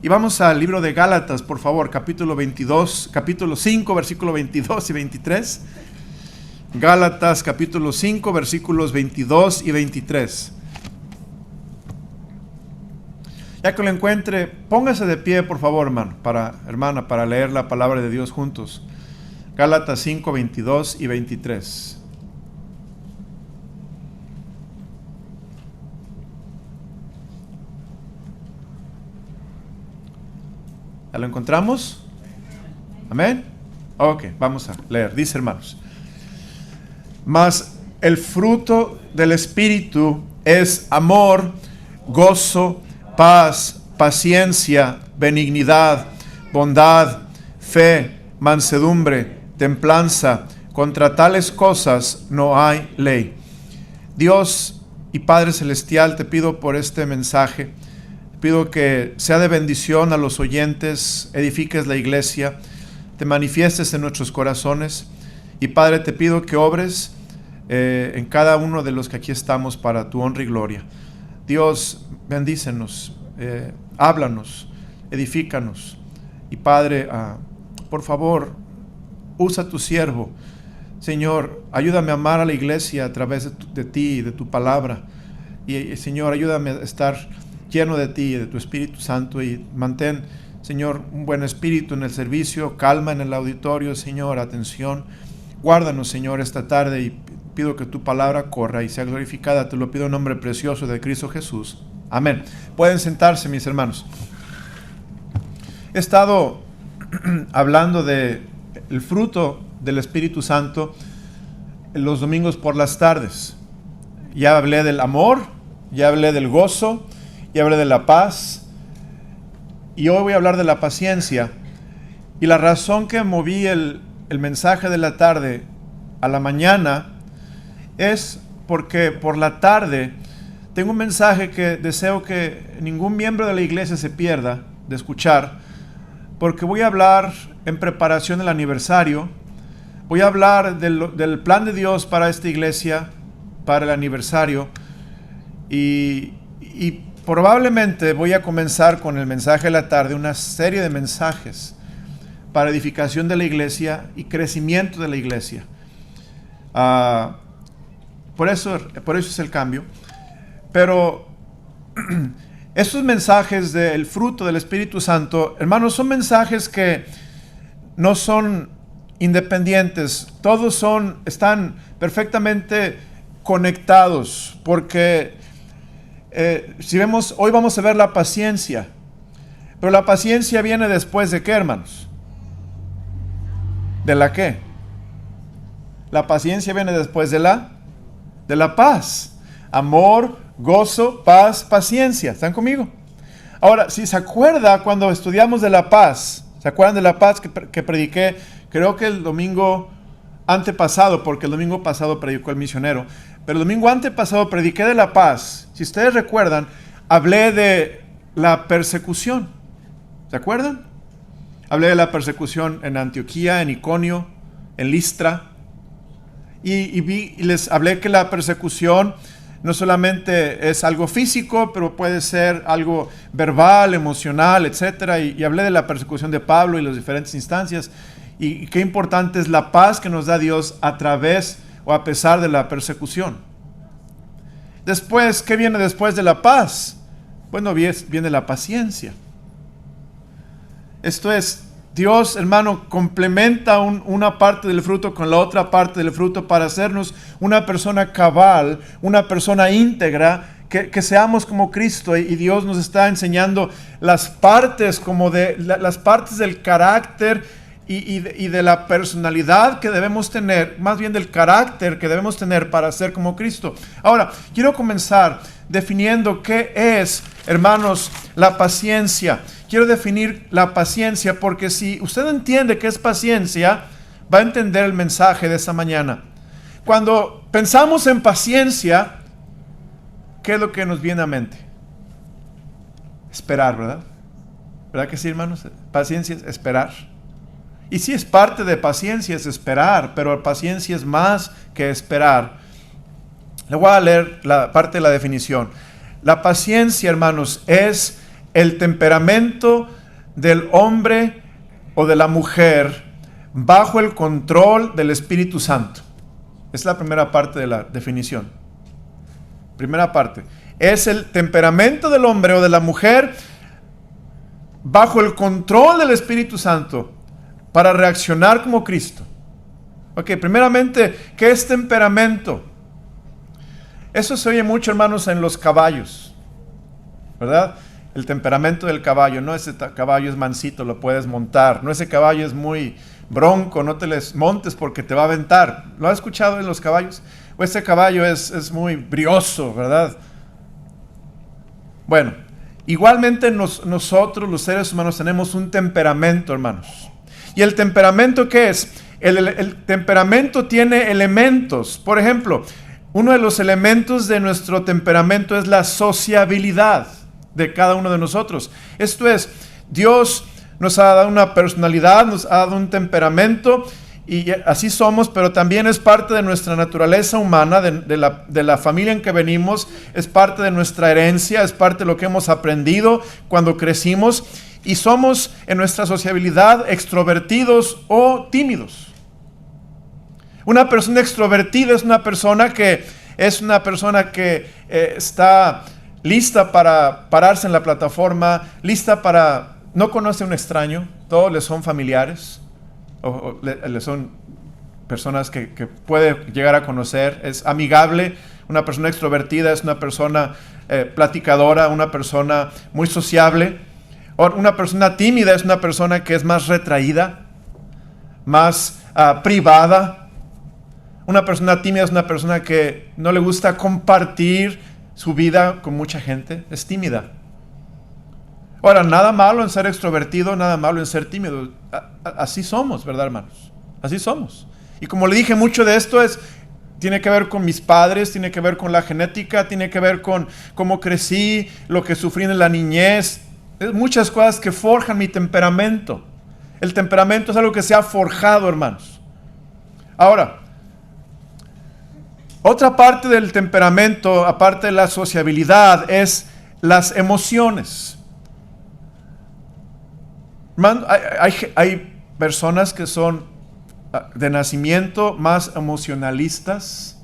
Y vamos al libro de Gálatas, por favor, capítulo 5, versículo 22 y 23. Gálatas, capítulo 5, versículos 22 y 23. Ya que lo encuentre, póngase de pie, por favor, hermana, para leer la palabra de Dios juntos. Gálatas 5, 22 y 23. ¿Ya lo encontramos? ¿Amén? Ok, vamos a leer. Dice, hermanos: mas el fruto del Espíritu es amor, gozo, paz, paciencia, benignidad, bondad, fe, mansedumbre, templanza. Contra tales cosas no hay ley. Dios y Padre Celestial, te pido por este mensaje. Te pido que sea de bendición a los oyentes, edifiques la iglesia, te manifiestes en nuestros corazones. Y Padre, te pido que obres en cada uno de los que aquí estamos para tu honra y gloria. Dios, bendícenos, háblanos, edifícanos. Y Padre, por favor, usa tu siervo. Señor, ayúdame a amar a la iglesia a través de ti y de tu palabra. Y Señor, ayúdame a estar lleno de ti y de tu Espíritu Santo. Y mantén, Señor, un buen espíritu en el servicio, calma en el auditorio, Señor, atención. Guárdanos, Señor, esta tarde, y pido que tu palabra corra y sea glorificada. Te lo pido en nombre precioso de Cristo Jesús. Amén. Pueden sentarse, mis hermanos. He estado hablando de el fruto del Espíritu Santo en los domingos por las tardes. Ya hablé del amor, ya hablé del gozo, ya hablé de la paz, y hoy voy a hablar de la paciencia. Y la razón que moví el mensaje de la tarde a la mañana es porque por la tarde tengo un mensaje que deseo que ningún miembro de la iglesia se pierda de escuchar, porque voy a hablar en preparación del aniversario. Voy a hablar del plan de Dios para esta iglesia, para el aniversario, y probablemente voy a comenzar con el mensaje de la tarde, una serie de mensajes para edificación de la iglesia y crecimiento de la iglesia. Por eso es el cambio. Pero estos mensajes del fruto del Espíritu Santo, hermanos, son mensajes que no son independientes. Todos están perfectamente conectados, porque hoy vamos a ver la paciencia. Pero la paciencia viene después de ¿qué, hermanos? ¿De la qué? La paciencia viene después de la paz. Amor, gozo, paz, paciencia. ¿Están conmigo? Ahora, si se acuerda cuando estudiamos de la paz, ¿se acuerdan de la paz que prediqué? Creo que el domingo antepasado, porque el domingo pasado predicó el misionero, pero el domingo antepasado prediqué de la paz. Si ustedes recuerdan, hablé de la persecución. ¿Se acuerdan? Hablé de la persecución en Antioquía, en Iconio, en Listra. Y les hablé que la persecución no solamente es algo físico, pero puede ser algo verbal, emocional, etc. Y hablé de la persecución de Pablo y las diferentes instancias. Y qué importante es la paz que nos da Dios a través o a pesar de la persecución. Después, ¿qué viene después de la paz? Bueno, viene la paciencia. Esto es, Dios, hermano, complementa una parte del fruto con la otra parte del fruto para hacernos una persona cabal, una persona íntegra, que seamos como Cristo. Y Dios nos está enseñando las partes las partes del carácter y de la personalidad que debemos tener, más bien del carácter que debemos tener para ser como Cristo. Ahora, quiero comenzar definiendo qué es, hermanos, la paciencia. Quiero definir la paciencia, porque si usted entiende qué es paciencia, va a entender el mensaje de esta mañana. Cuando pensamos en paciencia, ¿qué es lo que nos viene a mente? Esperar, ¿verdad? ¿Verdad que sí, hermanos? Paciencia es esperar. Y sí, es parte de paciencia, es esperar, pero paciencia es más que esperar. Le voy a leer la parte de la definición. La paciencia, hermanos, es el temperamento del hombre o de la mujer bajo el control del Espíritu Santo. Es la primera parte de la definición. Primera parte. Es el temperamento del hombre o de la mujer bajo el control del Espíritu Santo para reaccionar como Cristo. Ok, primeramente, ¿qué es temperamento? Eso se oye mucho, hermanos, en los caballos, ¿verdad? El temperamento del caballo. No, ese caballo es mansito, lo puedes montar. No, ese caballo es muy bronco, no te les montes porque te va a aventar. ¿Lo has escuchado en los caballos? O ese caballo es muy brioso, ¿verdad? Bueno, igualmente nosotros, los seres humanos, tenemos un temperamento, hermanos. ¿Y el temperamento qué es? El temperamento tiene elementos. Por ejemplo, uno de los elementos de nuestro temperamento es la sociabilidad de cada uno de nosotros. Esto es, Dios nos ha dado una personalidad, nos ha dado un temperamento, y así somos, pero también es parte de nuestra naturaleza humana, de la familia en que venimos, es parte de nuestra herencia, es parte de lo que hemos aprendido cuando crecimos, y somos en nuestra sociabilidad extrovertidos o tímidos. Una persona extrovertida es una persona que está lista para pararse en la plataforma, lista para, no conoce a un extraño, todos le son familiares, o le son personas que puede llegar a conocer, es amigable. Una persona extrovertida es una persona platicadora, una persona muy sociable. O una persona tímida es una persona que es más retraída, más privada. Una persona tímida es una persona que no le gusta compartir su vida con mucha gente, es tímida. Ahora, nada malo en ser extrovertido, nada malo en ser tímido. Así somos, ¿verdad, hermanos? Así somos. Y como le dije, mucho de esto tiene que ver con mis padres, tiene que ver con la genética, tiene que ver con cómo crecí, lo que sufrí en la niñez. Muchas cosas que forjan mi temperamento. El temperamento es algo que se ha forjado, hermanos. Ahora, otra parte del temperamento, aparte de la sociabilidad, es las emociones. Hermano, hay personas que son de nacimiento más emocionalistas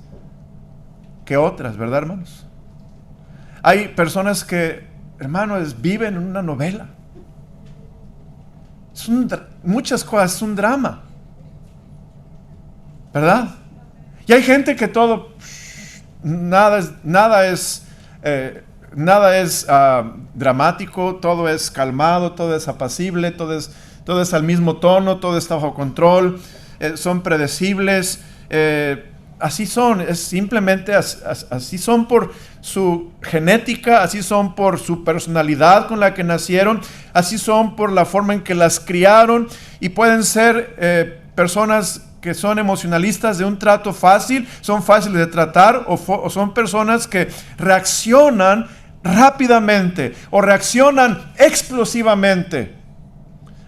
que otras, ¿verdad, hermanos? Hay personas que, hermanos, viven en una novela. Muchas cosas, es un drama, ¿verdad? Y hay gente que nada es dramático, todo es calmado, todo es apacible, todo es al mismo tono, todo está bajo control, son predecibles, así son, es simplemente así son por su genética, así son por su personalidad con la que nacieron, así son por la forma en que las criaron, y pueden ser personas que son emocionalistas de un trato fácil, son fáciles de tratar, o son personas que reaccionan rápidamente o reaccionan explosivamente.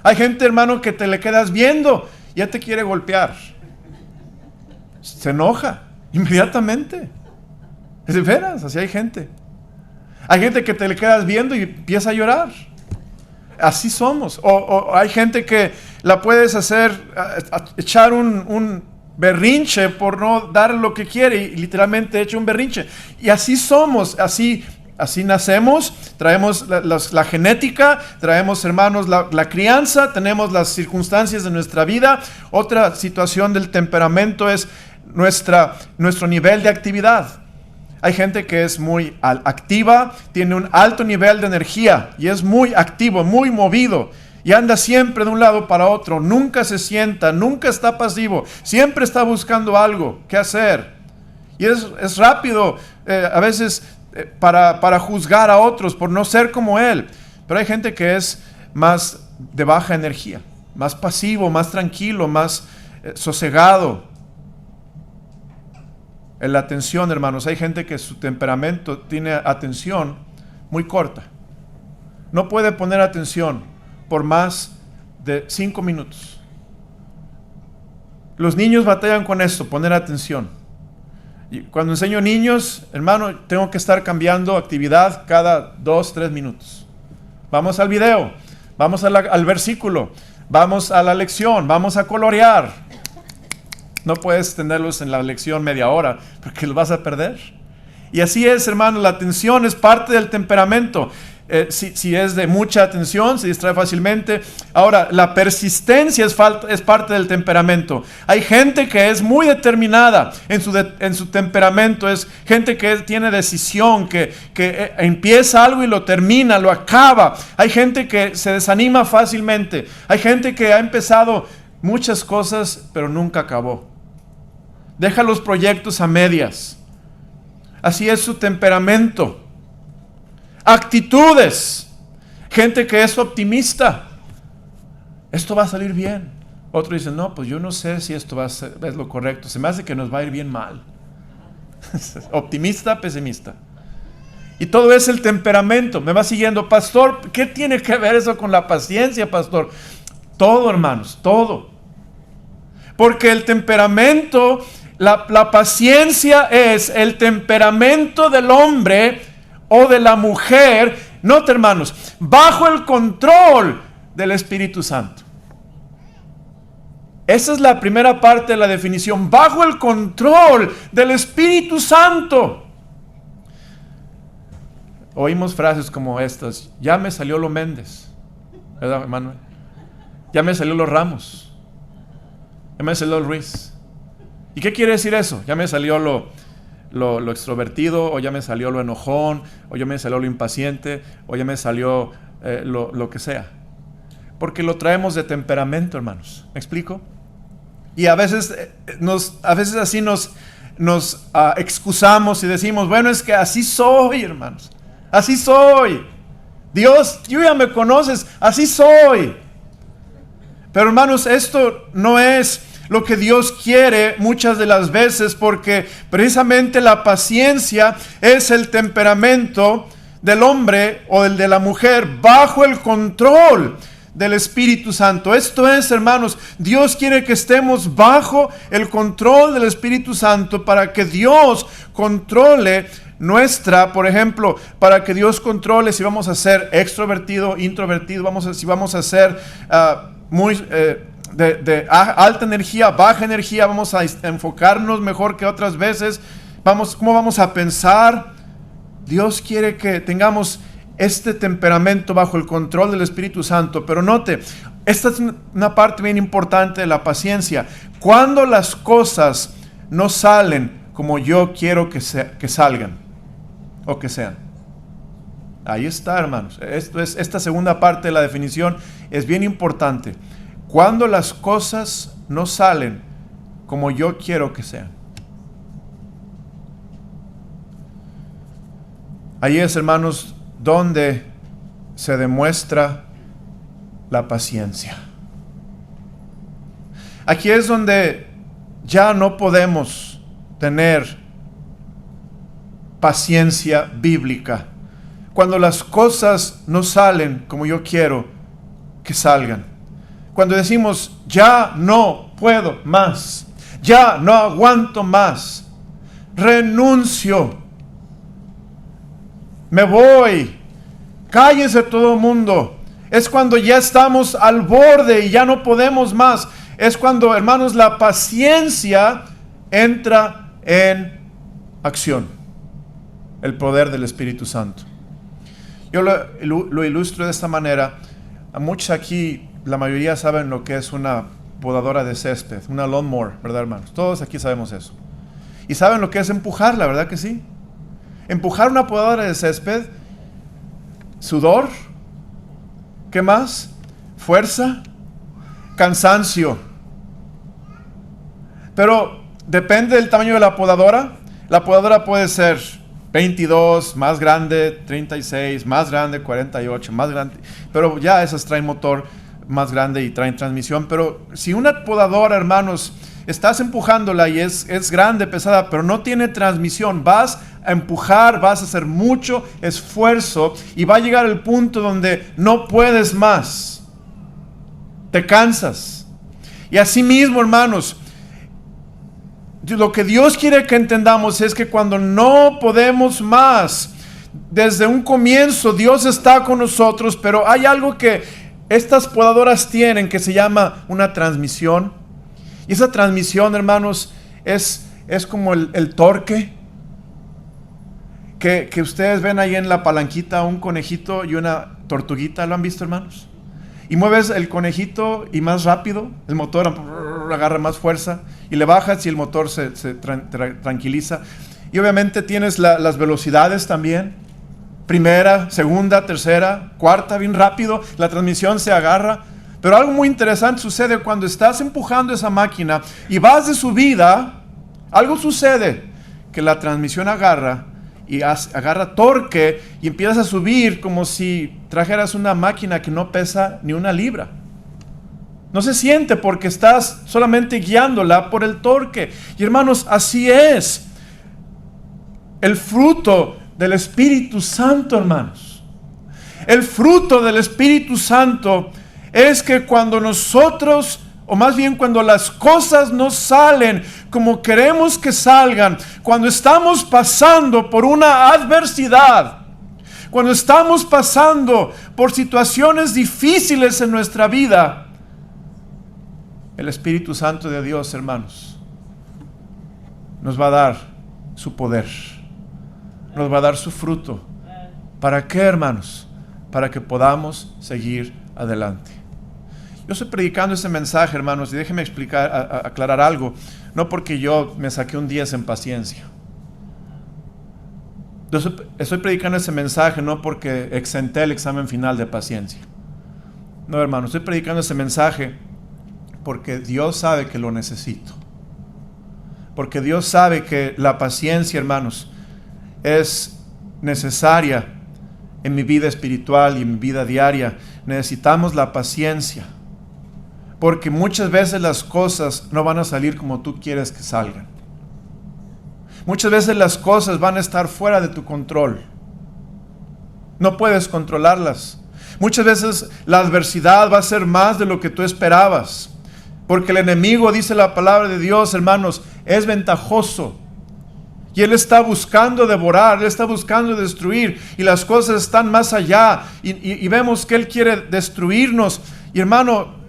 Hay gente, hermano, que te le quedas viendo y ya te quiere golpear. Se enoja inmediatamente. Es de veras, así hay gente. Hay gente que te le quedas viendo y empieza a llorar. Así somos. O hay gente que la puedes hacer, echar un berrinche por no dar lo que quiere, y literalmente echa un berrinche. Y así somos, así nacemos, traemos la genética, traemos, hermanos, la crianza, tenemos las circunstancias de nuestra vida. Otra situación del temperamento es nuestro nivel de actividad. Hay gente que es muy activa, tiene un alto nivel de energía y es muy activo, muy movido, y anda siempre de un lado para otro, nunca se sienta, nunca está pasivo, siempre está buscando algo que hacer. Y es rápido a veces para juzgar a otros por no ser como él. Pero hay gente que es más de baja energía, más pasivo, más tranquilo, más sosegado. En la atención, hermanos, hay gente que su temperamento tiene atención muy corta. No puede poner atención por más de 5 minutos. Los niños batallan con esto, poner atención. Y cuando enseño niños, hermano, tengo que estar cambiando actividad cada 2-3 minutos. vamos al video, vamos al versículo, vamos a la lección, vamos a colorear. No puedes tenerlos en la lección media hora porque los vas a perder. Y así es, hermano, la atención es parte del temperamento. Si es de mucha atención, se distrae fácilmente. Ahora, la persistencia es parte del temperamento. Hay gente que es muy determinada en su temperamento. Es gente que tiene decisión, que empieza algo y lo termina, lo acaba. Hay gente que se desanima fácilmente. Hay gente que ha empezado muchas cosas, pero nunca acabó. Deja los proyectos a medias. Así es su temperamento. Actitudes. Gente que es optimista. Esto va a salir bien. Otro dice, no, pues yo no sé si esto es lo correcto. Se me hace que nos va a ir bien mal. Optimista, pesimista. Y todo es el temperamento. Me va siguiendo, pastor. ¿Qué tiene que ver eso con la paciencia, pastor? Todo, hermanos, todo. Porque el temperamento, la paciencia es el temperamento del hombre o de la mujer, note, hermanos, bajo el control del Espíritu Santo. Esa es la primera parte de la definición, bajo el control del Espíritu Santo. Oímos frases como estas, ya me salió lo Méndez, ¿verdad, Manuel? Ya me salió los Ramos, ya me salió el Ruiz. ¿Y qué quiere decir eso? Ya me salió lo extrovertido, o ya me salió lo enojón, o ya me salió lo impaciente, o ya me salió lo que sea. Porque lo traemos de temperamento, hermanos. ¿Me explico? Y a veces así nos excusamos y decimos, bueno, es que así soy, hermanos. Así soy. Dios, tú ya me conoces, así soy. Pero, hermanos, esto no es lo que Dios quiere muchas de las veces, porque precisamente la paciencia es el temperamento del hombre o el de la mujer bajo el control del Espíritu Santo. Esto es, hermanos, Dios quiere que estemos bajo el control del Espíritu Santo para que Dios controle por ejemplo, para que Dios controle si vamos a ser extrovertido, introvertido, si vamos a ser de alta energía, baja energía, vamos a enfocarnos mejor que otras veces, cómo vamos a pensar. Dios quiere que tengamos este temperamento bajo el control del Espíritu Santo. Pero note, esta es una parte bien importante de la paciencia. Cuando las cosas no salen como yo quiero que salgan o que sean. Ahí está, hermanos. Esta segunda parte de la definición es bien importante. Cuando las cosas no salen como yo quiero que sean. Ahí es, hermanos, donde se demuestra la paciencia. Aquí es donde ya no podemos tener paciencia bíblica. Cuando las cosas no salen como yo quiero que salgan. Cuando decimos, ya no puedo más, ya no aguanto más, renuncio, me voy, cállese todo el mundo. Es cuando ya estamos al borde y ya no podemos más. Es cuando, hermanos, la paciencia entra en acción. El poder del Espíritu Santo. Yo lo ilustro de esta manera. A muchos aquí, la mayoría saben lo que es una podadora de césped, una lawnmower, ¿verdad, hermanos? Todos aquí sabemos eso. Y saben lo que es empujarla, ¿verdad que sí? Empujar una podadora de césped, sudor, ¿qué más? Fuerza, cansancio. Pero depende del tamaño de la podadora. La podadora puede ser 22, más grande, 36, más grande, 48, más grande. Pero ya esas traen motor más grande y traen transmisión. Pero si una podadora, hermanos, estás empujándola y es grande, pesada, pero no tiene transmisión, vas a empujar, vas a hacer mucho esfuerzo y va a llegar el punto donde no puedes más. Te cansas. Y así mismo, hermanos, lo que Dios quiere que entendamos es que cuando no podemos más, desde un comienzo Dios está con nosotros, pero hay algo que estas podadoras tienen que se llama una transmisión. Y esa transmisión, hermanos, es como el torque que ustedes ven ahí en la palanquita, un conejito y una tortuguita. ¿Lo han visto, hermanos? Y mueves el conejito y más rápido, el motor agarra más fuerza, y le bajas y el motor se tranquiliza. Y obviamente tienes las velocidades también. Primera, segunda, tercera, cuarta, bien rápido, la transmisión se agarra. Pero algo muy interesante sucede cuando estás empujando esa máquina y vas de subida. Algo sucede, que la transmisión agarra y agarra torque y empiezas a subir como si trajeras una máquina que no pesa ni una libra. No se siente porque estás solamente guiándola por el torque. Y hermanos, así es el fruto del Espíritu Santo, hermanos. El fruto del Espíritu Santo es que cuando nosotros, o más bien cuando las cosas no salen como queremos que salgan, cuando estamos pasando por una adversidad, cuando estamos pasando por situaciones difíciles en nuestra vida, el Espíritu Santo de Dios, hermanos, nos va a dar su poder, nos va a dar su fruto. ¿Para qué, hermanos? Para que podamos seguir adelante. Yo estoy predicando este mensaje, hermanos, y déjenme aclarar algo. No porque yo me saqué un 10 en paciencia. Yo estoy predicando ese mensaje no porque exenté el examen final de paciencia. No, hermanos, estoy predicando ese mensaje porque Dios sabe que lo necesito. Porque Dios sabe que la paciencia, hermanos, es necesaria en mi vida espiritual y en mi vida diaria. Necesitamos la paciencia. Porque muchas veces las cosas no van a salir como tú quieres que salgan. Muchas veces las cosas van a estar fuera de tu control. No puedes controlarlas. Muchas veces la adversidad va a ser más de lo que tú esperabas. Porque el enemigo, dice la palabra de Dios, hermanos, es ventajoso. Y él está buscando devorar, él está buscando destruir. Y las cosas están más allá. Y vemos que él quiere destruirnos. Y hermano,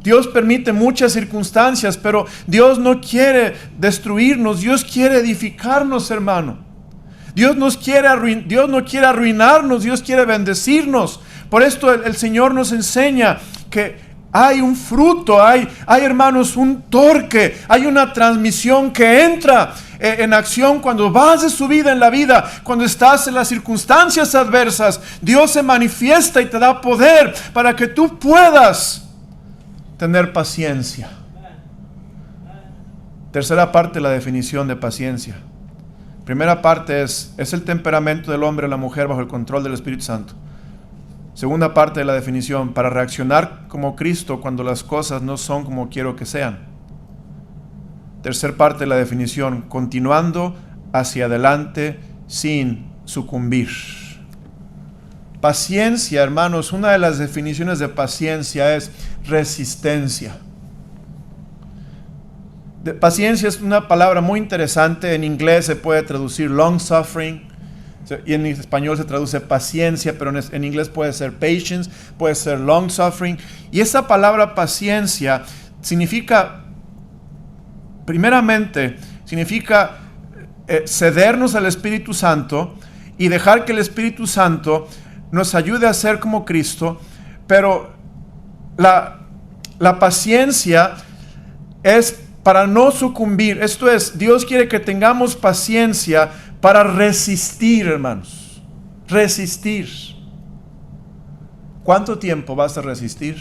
Dios permite muchas circunstancias, pero Dios no quiere destruirnos, Dios quiere edificarnos, hermano. Dios no quiere arruinarnos, Dios quiere bendecirnos. Por esto el Señor nos enseña que hay un fruto, hay hermanos, un torque, hay una transmisión que entra en acción cuando vas de subida en la vida, cuando estás en las circunstancias adversas. Dios se manifiesta y te da poder para que tú puedas tener paciencia. Tercera parte de la definición de paciencia. Primera parte es el temperamento del hombre o la mujer bajo el control del Espíritu Santo. Segunda parte de la definición, para reaccionar como Cristo cuando las cosas no son como quiero que sean. Tercer parte de la definición, continuando hacia adelante sin sucumbir. Paciencia, hermanos, una de las definiciones de paciencia es resistencia. Paciencia es una palabra muy interesante. En inglés se puede traducir long suffering y en español se traduce paciencia, pero en inglés puede ser patience, puede ser long suffering. Y esa palabra paciencia significa, primeramente, significa cedernos al Espíritu Santo y dejar que el Espíritu Santo nos ayude a ser como Cristo. Pero la paciencia es para no sucumbir. Esto es, Dios quiere que tengamos paciencia para resistir, hermanos. Resistir. ¿Cuánto tiempo vas a resistir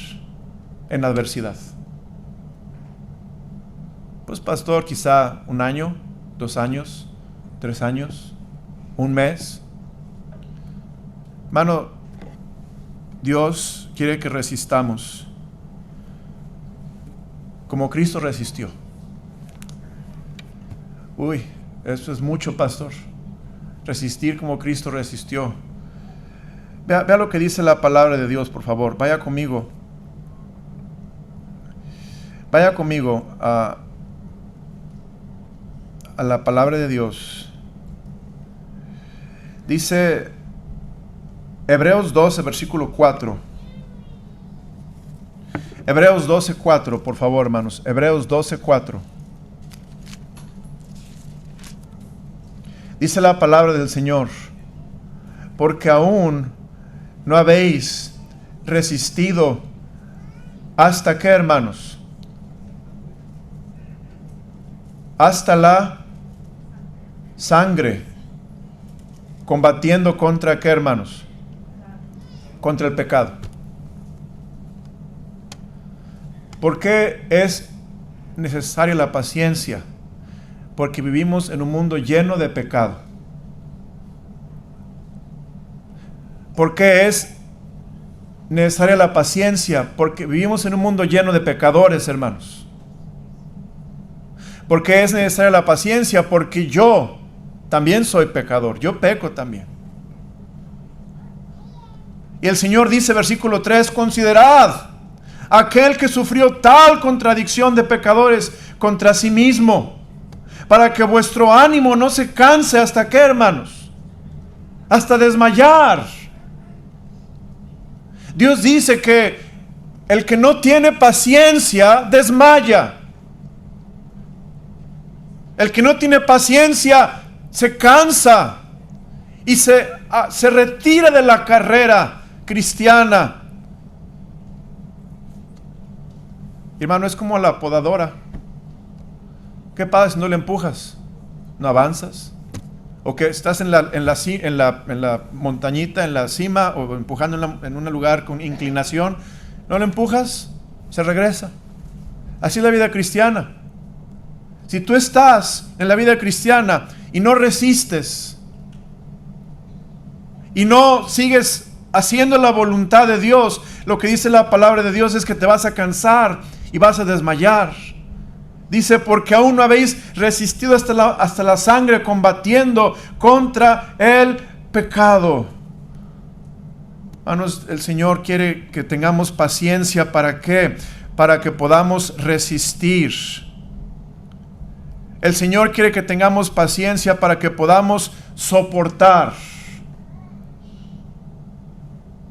en la adversidad? Pues pastor, quizá 1 año, 2 años, 3 años, 1 mes. Hermano, Dios quiere que resistamos como Cristo resistió. Uy, eso es mucho, pastor. Resistir como Cristo resistió. Vea lo que dice la palabra de Dios, por favor. Vaya conmigo. Vaya conmigo a la palabra de Dios. Dice Hebreos 12, versículo 4. Hebreos 12, 4, por favor, hermanos. Hebreos 12, 4. Dice la palabra del Señor: porque aún no habéis resistido hasta qué, hermanos, hasta la sangre, combatiendo contra qué, hermanos, contra el pecado. ¿Por qué es necesaria la paciencia? Porque vivimos en un mundo lleno de pecado. ¿Por qué es necesaria la paciencia? Porque vivimos en un mundo lleno de pecadores, hermanos. ¿Por qué es necesaria la paciencia? Porque yo también soy pecador, yo peco también. Y el Señor dice, versículo 3, considerad aquel que sufrió tal contradicción de pecadores contra sí mismo, para que vuestro ánimo no se canse hasta qué, hermanos, hasta desmayar. Dios dice que el que no tiene paciencia desmaya. El que no tiene paciencia se cansa y se retira de la carrera cristiana. Hermano, es como la podadora. ¿Qué pasa si no le empujas? ¿No avanzas? ¿O que estás en la montañita, en la cima, o empujando en un lugar con inclinación? ¿No le empujas? Se regresa. Así es la vida cristiana. Si tú estás en la vida cristiana y no resistes y no sigues haciendo la voluntad de Dios, lo que dice la palabra de Dios es que te vas a cansar y vas a desmayar. Dice, porque aún no habéis resistido hasta la sangre, combatiendo contra el pecado. Hermanos, el Señor quiere que tengamos paciencia. ¿Para qué? Para que podamos resistir. El Señor quiere que tengamos paciencia para que podamos soportar.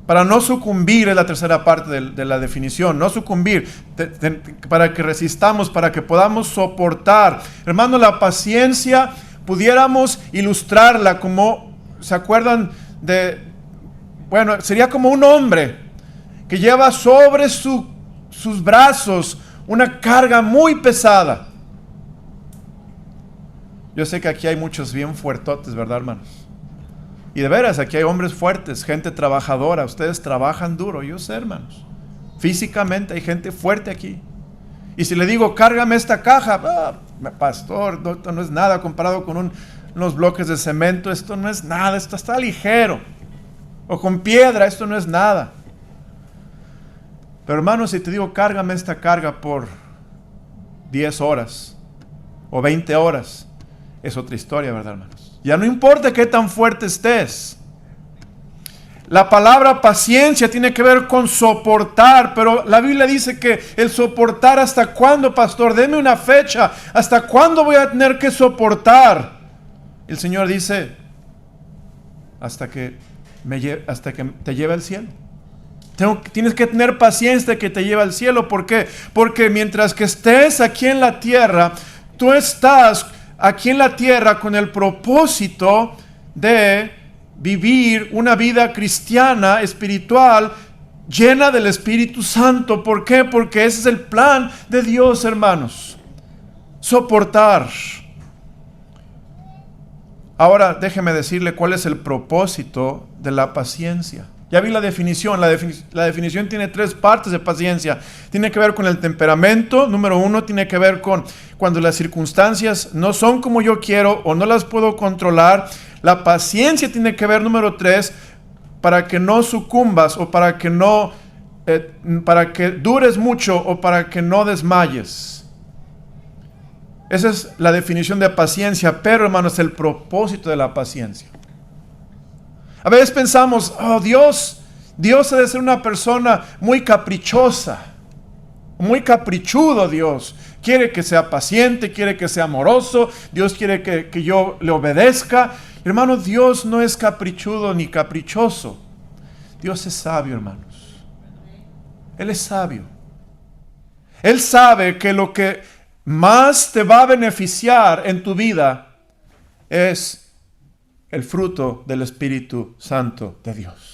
Para no sucumbir, es la tercera parte de la definición, no sucumbir, para que resistamos, para que podamos soportar. Hermano, la paciencia pudiéramos ilustrarla como, ¿se acuerdan de? Bueno, sería como un hombre que lleva sobre sus brazos una carga muy pesada. Yo sé que aquí hay muchos bien fuertotes, ¿verdad, hermanos? Y de veras, aquí hay hombres fuertes, gente trabajadora. Ustedes trabajan duro, yo sé, hermanos. Físicamente hay gente fuerte aquí. Y si le digo, cárgame esta caja, pastor, esto no es nada comparado con unos bloques de cemento. Esto no es nada, esto está ligero. O con piedra, esto no es nada. Pero hermanos, si te digo, cárgame esta carga por 10 horas o 20 horas, es otra historia, ¿verdad, hermanos? Ya no importa qué tan fuerte estés. La palabra paciencia tiene que ver con soportar, pero la Biblia dice que el soportar, ¿hasta cuándo, pastor? Deme una fecha. ¿Hasta cuándo voy a tener que soportar? El Señor dice, hasta que te lleve al cielo. Tienes que tener paciencia de que te lleve al cielo. ¿Por qué? Porque mientras que estés aquí en la tierra, tú estás aquí en la tierra con el propósito de vivir una vida cristiana, espiritual, llena del Espíritu Santo. ¿Por qué? Porque ese es el plan de Dios, hermanos. Soportar. Ahora déjeme decirle cuál es el propósito de la paciencia. Ya vi la definición. La definición tiene 3 partes de paciencia. Tiene que ver con el temperamento. Número 1, tiene que ver con cuando las circunstancias no son como yo quiero o no las puedo controlar. La paciencia tiene que ver, número 3, para que no sucumbas o para que dures mucho o para que no desmayes. Esa es la definición de paciencia. Pero, hermanos, el propósito de la paciencia. A veces pensamos, Dios debe ser una persona muy caprichosa, muy caprichudo. Dios quiere que sea paciente, quiere que sea amoroso, Dios quiere que yo le obedezca. Hermano, Dios no es caprichudo ni caprichoso. Dios es sabio, hermanos. Él es sabio. Él sabe que lo que más te va a beneficiar en tu vida es el fruto del Espíritu Santo de Dios.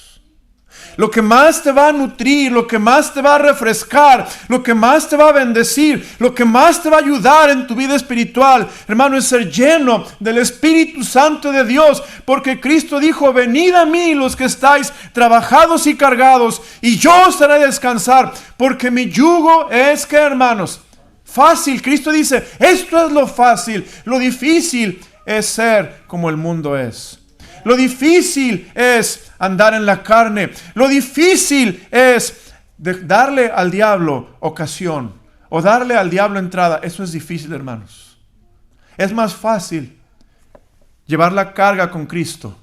Lo que más te va a nutrir, lo que más te va a refrescar, lo que más te va a bendecir, lo que más te va a ayudar en tu vida espiritual, hermano, es ser lleno del Espíritu Santo de Dios. Porque Cristo dijo: venid a mí los que estáis trabajados y cargados, y yo os haré descansar. Porque mi yugo es, ¿qué, hermanos? Fácil. Cristo dice, esto es lo fácil. Lo difícil es ser como el mundo es. Lo difícil es andar en la carne. Lo difícil es darle al diablo ocasión o darle al diablo entrada. Eso es difícil, hermanos. Es más fácil llevar la carga con Cristo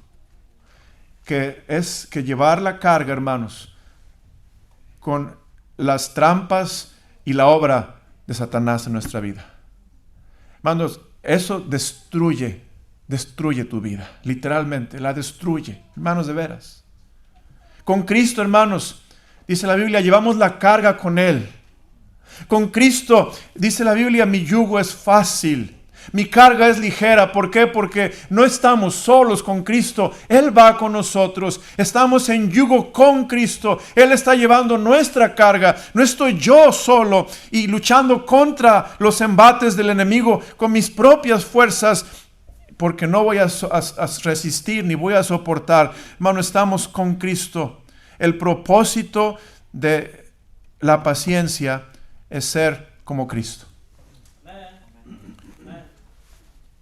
que llevar la carga, hermanos, con las trampas y la obra de Satanás en nuestra vida. Hermanos, eso destruye tu vida, literalmente, la destruye, hermanos, de veras. Con Cristo, hermanos, dice la Biblia, llevamos la carga con Él. Con Cristo, dice la Biblia, mi yugo es fácil, mi carga es ligera. ¿Por qué? Porque no estamos solos con Cristo. Él va con nosotros. Estamos en yugo con Cristo. Él está llevando nuestra carga. No estoy yo solo y luchando contra los embates del enemigo con mis propias fuerzas, porque no voy a resistir ni voy a soportar. Hermano, estamos con Cristo. El propósito de la paciencia es ser como Cristo.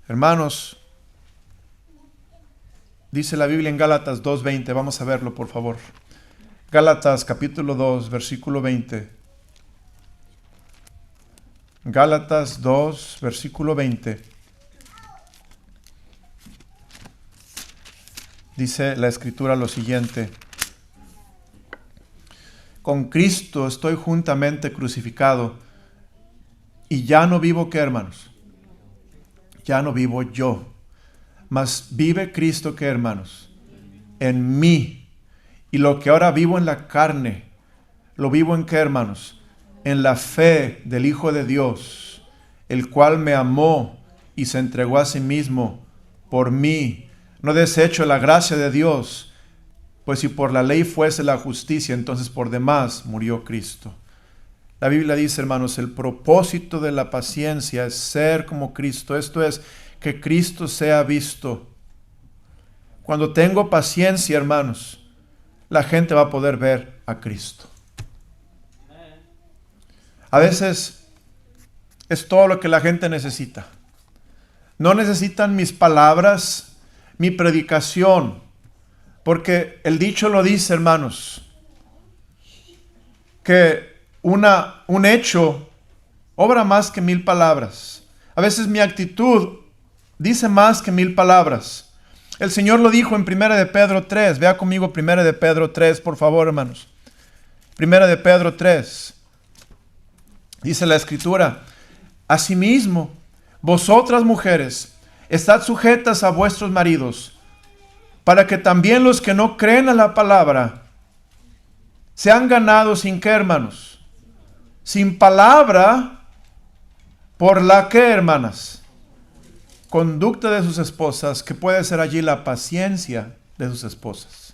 Hermanos, dice la Biblia en Gálatas 2:20. Vamos a verlo, por favor. Gálatas capítulo 2, versículo 20. Gálatas 2, versículo 20. Dice la Escritura lo siguiente: con Cristo estoy juntamente crucificado, y ya no vivo, ¿qué, hermanos? Ya no vivo yo, mas vive Cristo, ¿qué, hermanos? En mí. Y lo que ahora vivo en la carne, lo vivo en, ¿qué, hermanos? En la fe del Hijo de Dios, el cual me amó y se entregó a sí mismo por mí. No desecho la gracia de Dios, pues si por la ley fuese la justicia, entonces por demás murió Cristo. La Biblia dice, hermanos, el propósito de la paciencia es ser como Cristo. Esto es, que Cristo sea visto. Cuando tengo paciencia, hermanos, la gente va a poder ver a Cristo. A veces es todo lo que la gente necesita. No necesitan mis palabras, mi predicación, porque el dicho lo dice, hermanos, que un hecho obra más que 1000 palabras. A veces mi actitud dice más que 1000 palabras. El Señor lo dijo en 1 de Pedro 3. Vea conmigo 1 de Pedro 3, por favor, hermanos. 1 de Pedro 3. Dice la Escritura: asimismo, vosotras mujeres, estad sujetas a vuestros maridos, para que también los que no creen a la palabra sean ganados sin qué, hermanos, sin palabra, por la que, hermanas, conducta de sus esposas, que puede ser allí la paciencia de sus esposas.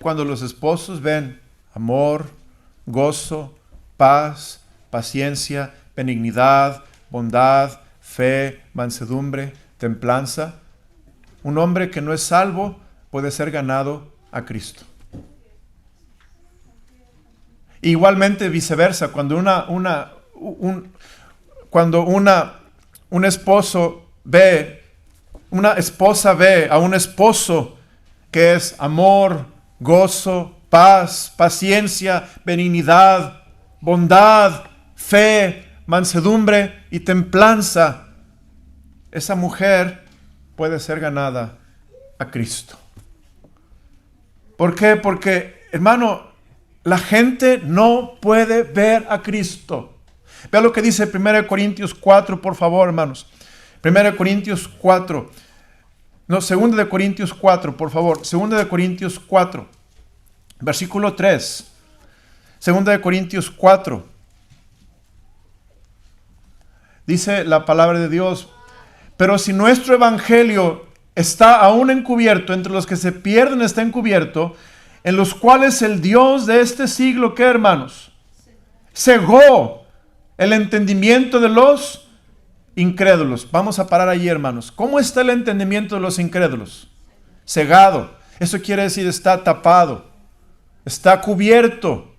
Cuando los esposos ven amor, gozo, paz, paciencia, benignidad, bondad, fe, mansedumbre, templanza, un hombre que no es salvo puede ser ganado a Cristo. Igualmente viceversa, cuando un esposa ve a un esposo que es amor, gozo, paz, paciencia, benignidad, bondad, fe, mansedumbre y templanza, esa mujer puede ser ganada a Cristo. ¿Por qué? Porque, hermano, la gente no puede ver a Cristo. Vea lo que dice 1 Corintios 4, por favor, hermanos. 1 Corintios 4. No, 2 de Corintios 4, por favor. 2 de Corintios 4. Versículo 3. Segunda de Corintios 4. Dice la palabra de Dios: pero si nuestro evangelio está aún encubierto, entre los que se pierden está encubierto, en los cuales el Dios de este siglo, ¿qué, hermanos? Cegó el entendimiento de los incrédulos. Vamos a parar allí, hermanos. ¿Cómo está el entendimiento de los incrédulos? Cegado. Eso quiere decir está tapado, está cubierto.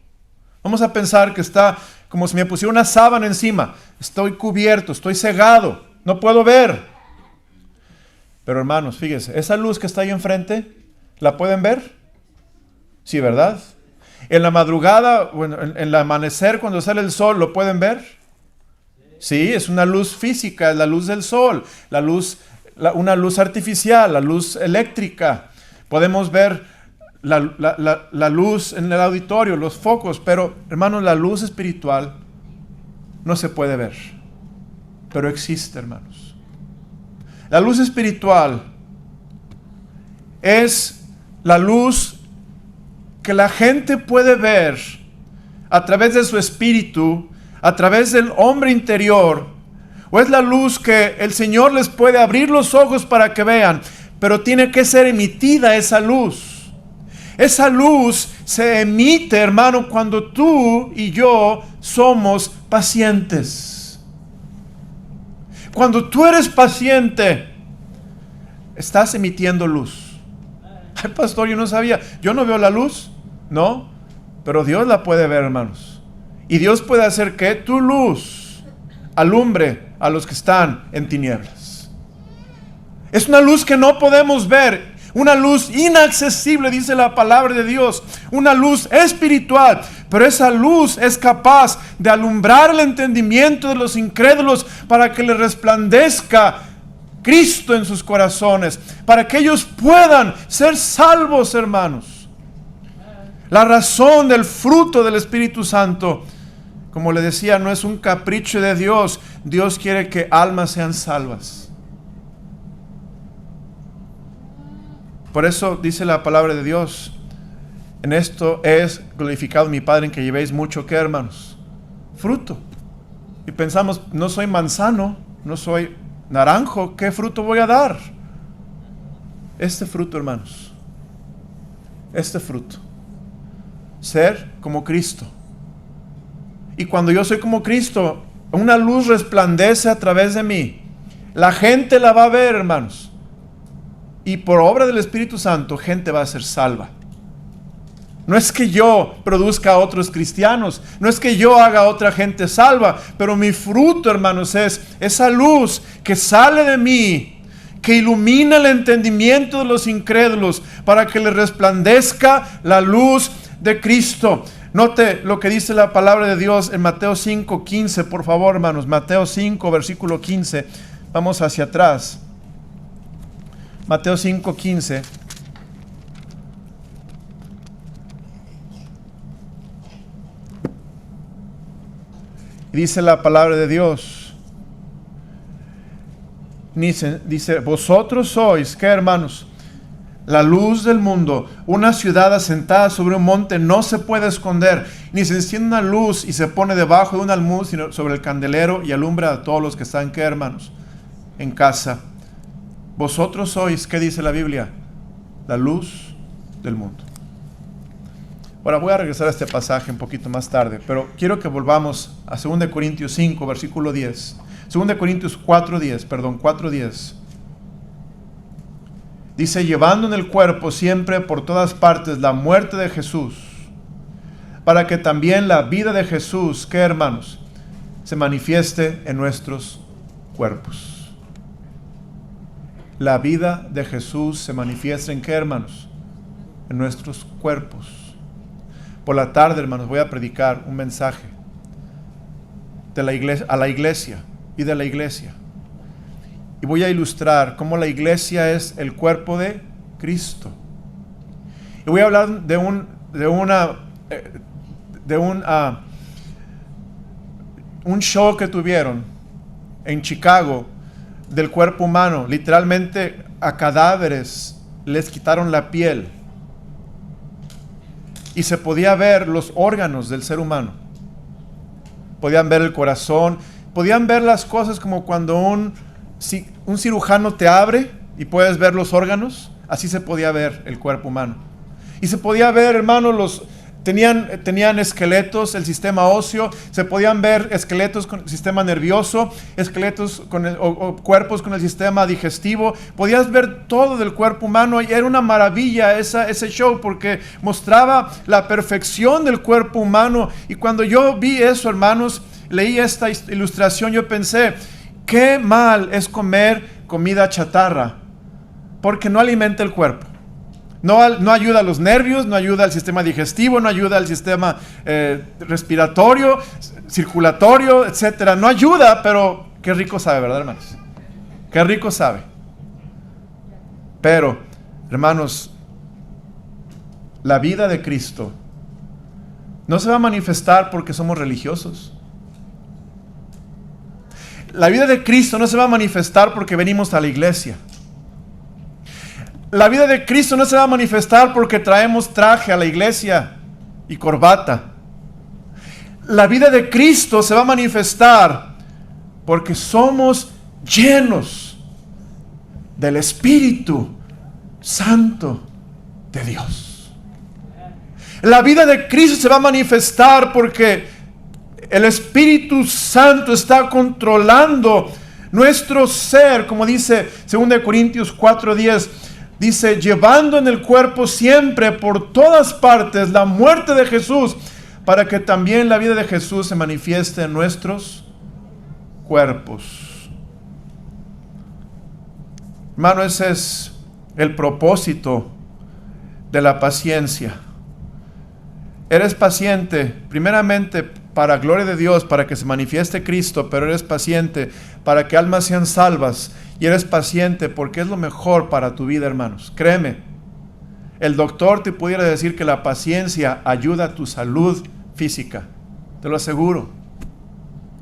Vamos a pensar que está como si me pusiera una sábana encima. Estoy cubierto, estoy cegado, no puedo ver. Pero hermanos, fíjense, esa luz que está ahí enfrente, ¿la pueden ver? Sí, ¿verdad? En la madrugada, bueno, en el amanecer, cuando sale el sol, ¿lo pueden ver? Sí, es una luz física, es la luz del sol, una luz artificial, la luz eléctrica. Podemos ver la luz en el auditorio, los focos, pero hermanos, la luz espiritual no se puede ver, pero existe, hermanos. La luz espiritual es la luz que la gente puede ver a través de su espíritu, a través del hombre interior, o es la luz que el Señor les puede abrir los ojos para que vean, pero tiene que ser emitida esa luz. Esa luz se emite, hermano, cuando tú y yo somos pacientes. Cuando tú eres paciente, estás emitiendo luz. Ay, pastor, yo no sabía. Yo no veo la luz. No, pero Dios la puede ver, hermanos. Y Dios puede hacer que tu luz alumbre a los que están en tinieblas. Es una luz que no podemos ver. Una luz inaccesible, dice la palabra de Dios. Una luz espiritual. Pero esa luz es capaz de alumbrar el entendimiento de los incrédulos para que les resplandezca Cristo en sus corazones. Para que ellos puedan ser salvos, hermanos. La razón del fruto del Espíritu Santo, como le decía, no es un capricho de Dios. Dios quiere que almas sean salvas. Por eso dice la palabra de Dios: en esto es glorificado mi Padre, en que llevéis mucho, ¿qué, hermanos? Fruto. Y pensamos, no soy manzano, no soy naranjo, ¿qué fruto voy a dar? Este fruto, hermanos, este fruto, ser como Cristo. Y cuando yo soy como Cristo, una luz resplandece a través de mí. La gente la va a ver, hermanos. Y por obra del Espíritu Santo, gente va a ser salva. No es que yo produzca a otros cristianos, no es que yo haga a otra gente salva, pero mi fruto, hermanos, es esa luz que sale de mí, que ilumina el entendimiento de los incrédulos, para que les resplandezca la luz de Cristo. Note lo que dice la palabra de Dios en Mateo 5:15, por favor, hermanos. Mateo 5, versículo 15. Vamos hacia atrás. Mateo 5:15. Dice la palabra de Dios. Dice, vosotros sois, ¿qué, hermanos? La luz del mundo. Una ciudad asentada sobre un monte no se puede esconder, ni se enciende una luz y se pone debajo de un almud, sino sobre el candelero, y alumbra a todos los que están, ¿qué, hermanos? En casa. Vosotros sois, ¿qué dice la Biblia? La luz del mundo. Ahora voy a regresar a este pasaje un poquito más tarde, pero quiero que volvamos a 2 Corintios 5, versículo 10. 2 Corintios 4:10. Dice, llevando en el cuerpo siempre por todas partes la muerte de Jesús, para que también la vida de Jesús, ¿qué, hermanos? Se manifieste en nuestros cuerpos. La vida de Jesús se manifiesta en, ¿qué, hermanos? En nuestros cuerpos. Por la tarde, hermanos, voy a predicar un mensaje de la iglesia, a la iglesia y de la iglesia. Y voy a ilustrar cómo la iglesia es el cuerpo de Cristo. Y voy a hablar de un show que tuvieron en Chicago del cuerpo humano. Literalmente a cadáveres les quitaron la piel. y se podía ver los órganos del ser humano. Podían ver el corazón, podían ver las cosas como cuando un cirujano te abre y puedes ver los órganos. Así se podía ver el cuerpo humano. Y se podía ver, hermano, tenían esqueletos, el sistema óseo, se podían ver esqueletos con el sistema nervioso, esqueletos o cuerpos con el sistema digestivo. Podías ver todo del cuerpo humano y era una maravilla ese show porque mostraba la perfección del cuerpo humano. Y cuando yo vi eso, hermanos, leí esta ilustración, yo pensé, qué mal es comer comida chatarra, porque no alimenta el cuerpo. No ayuda a los nervios, no ayuda al sistema digestivo, no ayuda al sistema respiratorio, circulatorio, etc. No ayuda, pero qué rico sabe, ¿verdad, hermanos? Qué rico sabe. Pero, hermanos, la vida de Cristo no se va a manifestar porque somos religiosos. La vida de Cristo no se va a manifestar porque venimos a la iglesia. La vida de Cristo no se va a manifestar porque traemos traje a la iglesia y corbata. La vida de Cristo se va a manifestar porque somos llenos del Espíritu Santo de Dios. La vida de Cristo se va a manifestar porque el Espíritu Santo está controlando nuestro ser, como dice 2 Corintios 4:10. Dice, llevando en el cuerpo siempre por todas partes la muerte de Jesús, para que también la vida de Jesús se manifieste en nuestros cuerpos. Hermano, ese es el propósito de la paciencia. Eres paciente, primeramente para gloria de Dios, para que se manifieste Cristo, pero eres paciente para que almas sean salvas. Y eres paciente porque es lo mejor para tu vida, hermanos. Créeme, el doctor te pudiera decir que la paciencia ayuda a tu salud física. Te lo aseguro.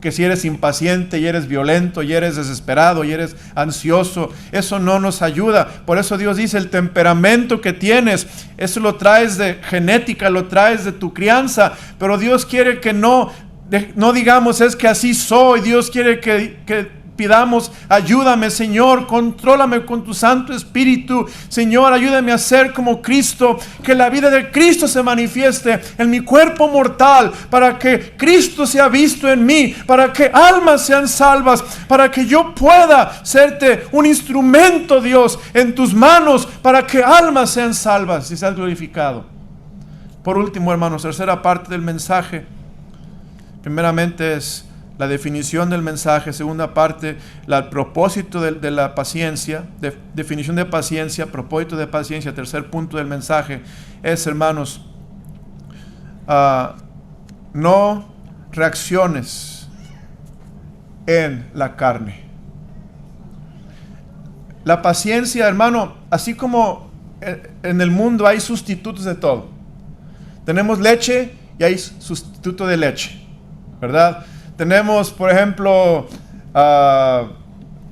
Que si eres impaciente y eres violento y eres desesperado y eres ansioso, eso no nos ayuda. Por eso Dios dice, el temperamento que tienes, eso lo traes de genética, lo traes de tu crianza. Pero Dios quiere que no digamos, es que así soy. Dios quiere que pidamos, ayúdame, Señor, contrólame con tu Santo Espíritu. Señor, ayúdame a ser como Cristo, que la vida de Cristo se manifieste en mi cuerpo mortal, para que Cristo sea visto en mí, para que almas sean salvas, para que yo pueda serte un instrumento, Dios, en tus manos, para que almas sean salvas y seas glorificado. Por último, hermanos, tercera parte del mensaje. Primeramente es la definición del mensaje. Segunda parte, el propósito de la paciencia, definición de paciencia, propósito de paciencia. Tercer punto del mensaje es, hermanos, no reacciones en la carne. La paciencia, hermano, así como en el mundo hay sustitutos de todo. Tenemos leche y hay sustituto de leche, ¿verdad? Tenemos, por ejemplo,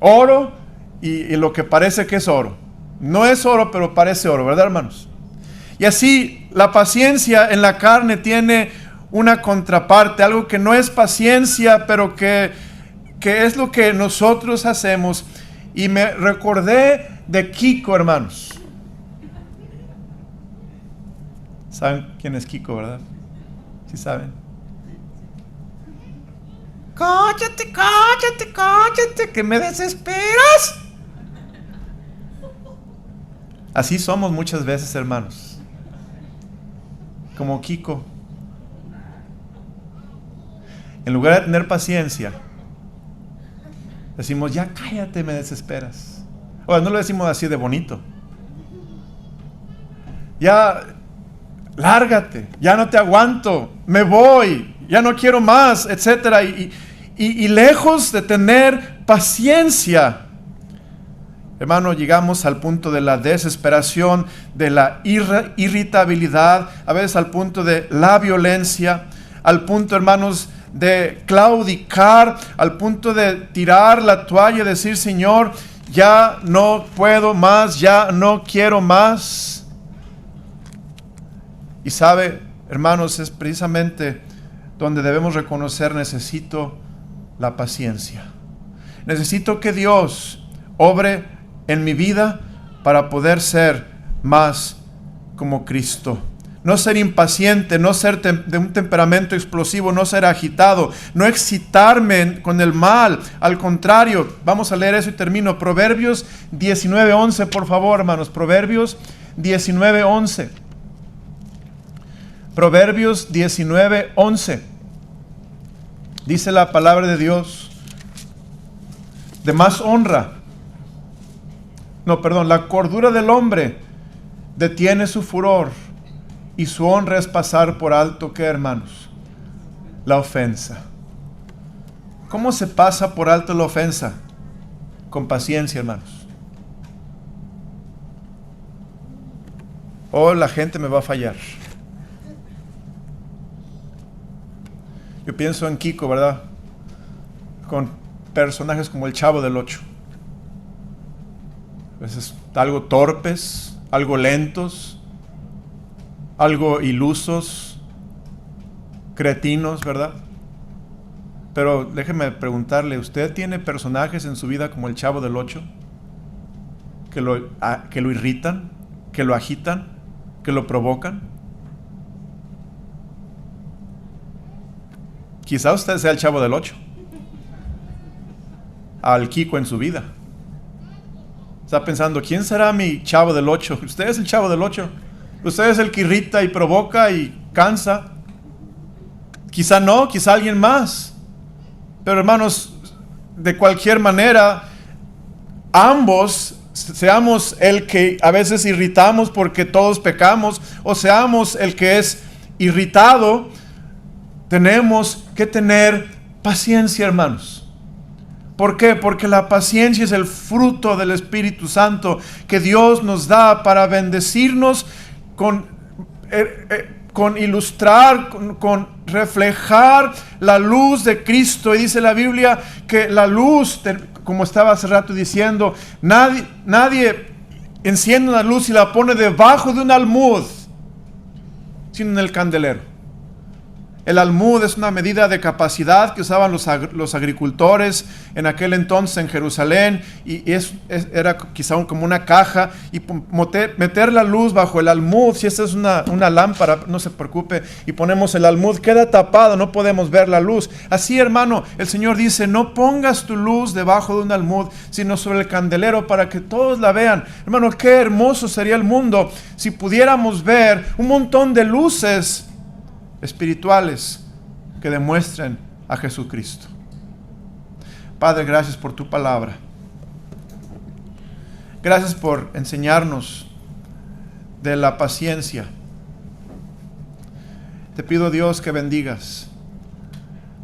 oro y lo que parece que es oro. No es oro, pero parece oro, ¿verdad, hermanos? Y así, la paciencia en la carne tiene una contraparte, algo que no es paciencia, pero que es lo que nosotros hacemos. Y me recordé de Kiko, hermanos. ¿Saben quién es Kiko, verdad? ¿Sí saben? Cállate, cállate, cállate, que me desesperas. Así somos muchas veces, hermanos. Como Kiko. En lugar de tener paciencia, decimos, ya cállate, me desesperas. O no lo decimos así de bonito. Ya, lárgate, ya no te aguanto, me voy, ya no quiero más, etcétera. Y lejos de tener paciencia, hermano, llegamos al punto de la desesperación, de la irritabilidad, a veces al punto de la violencia, al punto, hermanos, de claudicar, al punto de tirar la toalla y decir, Señor, ya no puedo más, ya no quiero más. Y sabe, hermanos, es precisamente donde debemos reconocer: necesito la paciencia. Necesito que Dios obre en mi vida para poder ser más como Cristo. No ser impaciente, no ser de un temperamento explosivo, no ser agitado, no excitarme con el mal. Al contrario, vamos a leer eso y termino. Proverbios 19:11, por favor, hermanos. Proverbios 19:11. Proverbios 19:11. Dice la palabra de Dios: de más honra. La cordura del hombre detiene su furor, y su honra es pasar por alto, ¿qué, hermanos? La ofensa. ¿Cómo se pasa por alto la ofensa? Con paciencia, hermanos. La gente me va a fallar. Yo pienso en Kiko, ¿verdad? Con personajes como el Chavo del Ocho. A veces algo torpes, algo lentos, algo ilusos, cretinos, ¿verdad? Pero déjeme preguntarle, ¿usted tiene personajes en su vida como el Chavo del Ocho? Que lo irritan, que lo agitan, que lo provocan. Quizá usted sea el Chavo del Ocho. Al Kiko en su vida. Está pensando, ¿quién será mi Chavo del Ocho? Usted es el Chavo del Ocho. Usted es el que irrita y provoca y cansa. Quizá no, quizá alguien más. Pero hermanos, de cualquier manera, ambos, seamos el que a veces irritamos porque todos pecamos, o seamos el que es irritado, tenemos que tener paciencia, hermanos. ¿Por qué? Porque la paciencia es el fruto del Espíritu Santo que Dios nos da para bendecirnos con ilustrar, con reflejar la luz de Cristo. Y dice la Biblia que la luz, como estaba hace rato diciendo, nadie enciende una luz y la pone debajo de un almud, sino en el candelero. El almud es una medida de capacidad que usaban los agricultores en aquel entonces en Jerusalén, y era quizá como una caja, y meter la luz bajo el almud. Si esta es una lámpara, no se preocupe, y ponemos el almud, queda tapado, no podemos ver la luz. Así, hermano, el Señor dice: no pongas tu luz debajo de un almud, sino sobre el candelero para que todos la vean. Hermano, qué hermoso sería el mundo si pudiéramos ver un montón de luces espirituales que demuestren a Jesucristo. Padre, gracias por tu palabra. Gracias por enseñarnos de la paciencia. Te pido, Dios, que bendigas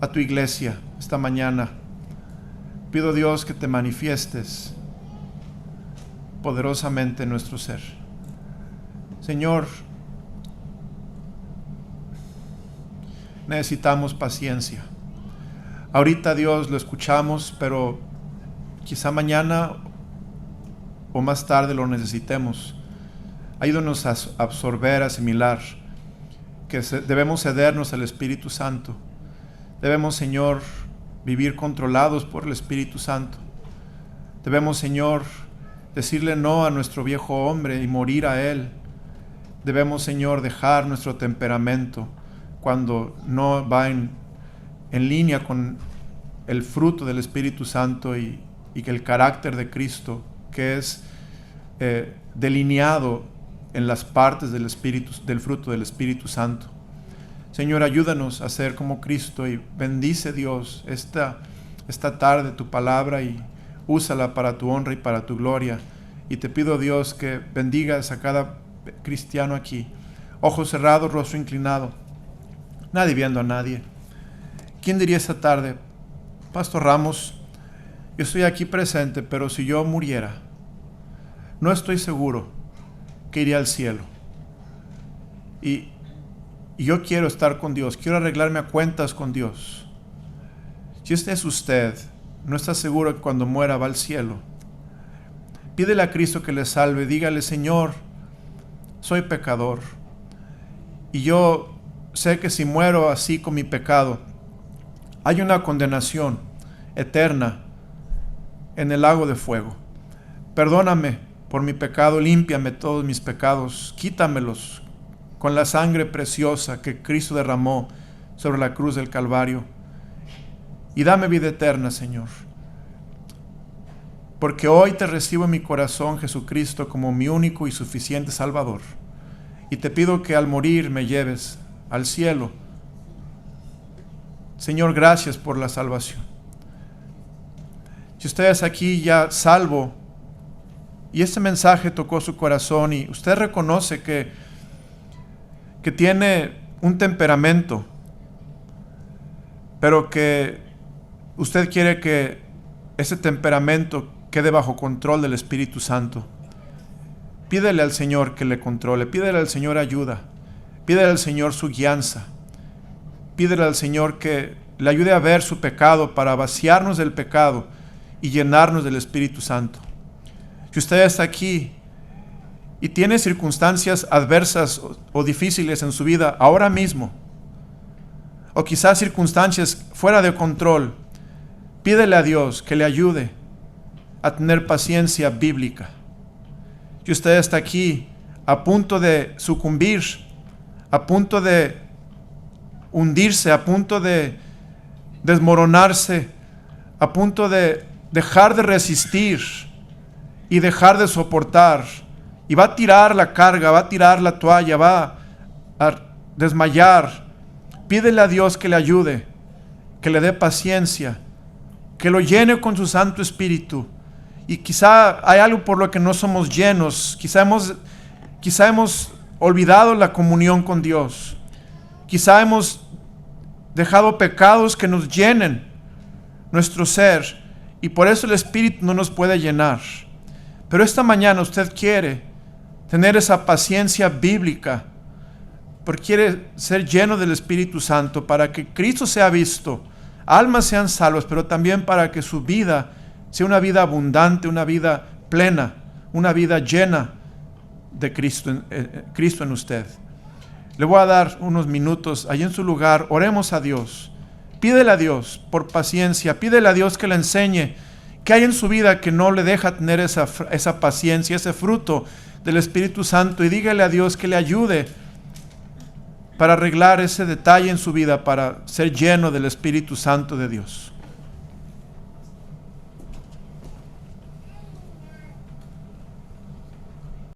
a tu iglesia esta mañana. Pido, Dios, que te manifiestes poderosamente en nuestro ser. Señor, necesitamos paciencia. Ahorita, Dios, lo escuchamos, pero quizá mañana o más tarde lo necesitemos. Ayúdanos a absorber, a asimilar, que debemos cedernos al Espíritu Santo. Debemos, Señor, vivir controlados por el Espíritu Santo. Debemos, Señor, decirle no a nuestro viejo hombre y morir a él. Debemos, Señor, dejar nuestro temperamento cuando no va en línea con el fruto del Espíritu Santo y que el carácter de Cristo, que es delineado en las partes del fruto del Espíritu Santo. Señor, ayúdanos a ser como Cristo, y bendice, Dios, esta tarde tu palabra y úsala para tu honra y para tu gloria. Y te pido, Dios, que bendigas a cada cristiano aquí, ojos cerrados, rostro inclinado, nadie viendo a nadie. ¿Quién diría esta tarde: Pastor Ramos, yo estoy aquí presente, pero si yo muriera, no estoy seguro que iría al cielo? Y yo quiero estar con Dios, quiero arreglarme a cuentas con Dios. Si este es usted, no está seguro que cuando muera va al cielo, pídele a Cristo que le salve. Dígale: Señor, soy pecador, y yo sé que si muero así con mi pecado, hay una condenación eterna en el lago de fuego. Perdóname por mi pecado, límpiame todos mis pecados, quítamelos con la sangre preciosa que Cristo derramó sobre la cruz del Calvario. Y dame vida eterna, Señor. Porque hoy te recibo en mi corazón, Jesucristo, como mi único y suficiente Salvador. Y te pido que al morir me lleves al cielo. Señor, gracias por la salvación. Si usted es aquí ya salvo y este mensaje tocó su corazón y usted reconoce que tiene un temperamento, pero que usted quiere que ese temperamento quede bajo control del Espíritu Santo, pídele al Señor que le controle, pídele al Señor ayuda, pídele al Señor su guianza, pídele al Señor que le ayude a ver su pecado para vaciarnos del pecado y llenarnos del Espíritu Santo. Si usted está aquí y tiene circunstancias adversas o difíciles en su vida ahora mismo, o quizás circunstancias fuera de control, pídele a Dios que le ayude a tener paciencia bíblica. Si usted está aquí a punto de sucumbir, a punto de hundirse, a punto de desmoronarse, a punto de dejar de resistir y dejar de soportar, y va a tirar la carga, va a tirar la toalla, va a desmayar, pídele a Dios que le ayude, que le dé paciencia, que lo llene con su Santo Espíritu. Y quizá hay algo por lo que no somos llenos, quizá hemos olvidado la comunión con Dios, quizá hemos dejado pecados que nos llenen nuestro ser, y por eso el Espíritu no nos puede llenar. Pero esta mañana usted quiere tener esa paciencia bíblica, porque quiere ser lleno del Espíritu Santo para que Cristo sea visto, almas sean salvas, pero también para que su vida sea una vida abundante, una vida plena, una vida llena de Cristo en usted. Le voy a dar unos minutos ahí en su lugar, oremos a Dios. Pídele a Dios por paciencia, pídele a Dios que le enseñe qué hay en su vida que no le deja tener esa paciencia, ese fruto del Espíritu Santo, y dígale a Dios que le ayude para arreglar ese detalle en su vida, para ser lleno del Espíritu Santo de Dios.